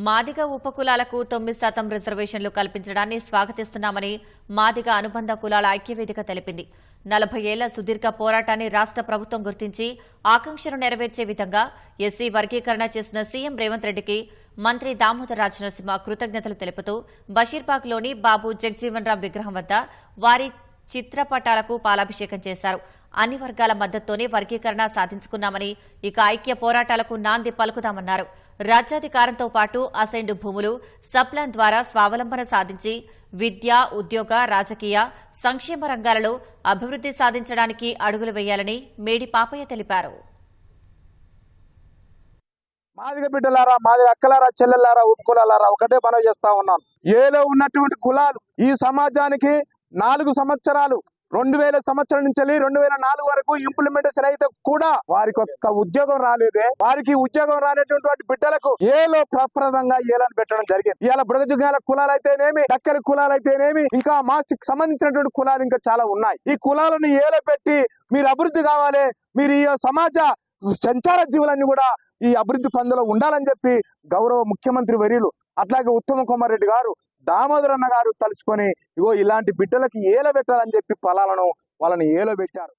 మాదిగ ఉపకులాలకు 9% రిజర్వేషన్లు కల్పించడాన్ని స్వాగతిస్తున్నామని మాదిగ అనుబంధ కులాల ఐక్యవేదిక తెలిపింది. 40 ఏళ్ల సుదీర్ఘ పోరాటాన్ని రాష్ట్ర ప్రభుత్వం గుర్తించి ఆకాంక్షను నెరవేర్చే విధంగా ఎస్సీ వర్గీకరణ చేసిన సీఎం రేవంత్ రెడ్డికి మంత్రి దామోదర్ రాజనరసింహ కృతజ్ఞతలు తెలుపుతూ బషీర్బాగ్లోని బాబు జగ్జీవన్ రామ్ విగ్రహం వద్ద వారి చిత్రపటాలకు పాలాభిషేకం చేశారు. అన్ని వర్గాల మద్దతుతోనే వర్గీకరణ సాధించుకున్నామని, ఇక ఐక్య పోరాటాలకు నాంది పలుకుదామన్నారు. రాజ్యాధికారంతో పాటు అసైన్డ్ భూములు, సప్లాన్ ద్వారా స్వావలంబన సాధించి విద్య, ఉద్యోగ, రాజకీయ, సంక్షేమ రంగాలలో అభివృద్ధి సాధించడానికి అడుగులు వేయాలని మేడి పాపయ్య తెలిపారు. మాదిగ బిడ్డలారా, మాదిగ అక్కలారా, చెల్లెలారా, ఉపకులారా, ఒకటే మనవి చేస్తా ఉన్నాను. ఏలో ఉన్నటువంటి కులాలు ఈ సమాజానికి 4 సంవత్సరాలు 2000 సంవత్సరం నుంచి 2004 వరకు ఇంప్లిమెంటేషన్ అయితే కూడా వారికి ఒక్క ఉద్యోగం రాలేదే. వారికి ఉద్యోగం రానటువంటి బిడ్డలకు ఏలో ప్రప్రదంగా ఏలను పెట్టడం జరిగింది. ఇవాళ బృగజుగాల కులాలు అయితేనేమి, డక్కరి కులాలు అయితేనేమి, ఇంకా మాస్టిక్ సంబంధించినటువంటి కులాలు ఇంకా చాలా ఉన్నాయి. ఈ కులాలను ఏలో పెట్టి మీరు అభివృద్ధి కావాలి, మీరు ఈ సమాజ సంచార జీవులన్నీ కూడా ఈ అభివృద్ధి పందులో ఉండాలని చెప్పి గౌరవ ముఖ్యమంత్రి వర్యులు అట్లాగే ఉత్తమ్ కుమార్ రెడ్డి గారు, దామోదర్ అన్న గారు తలుచుకొని ఇగో ఇలాంటి బిడ్డలకి ఏలో పెట్టాలని చెప్పి వాళ్ళని ఏలో పెట్టారు.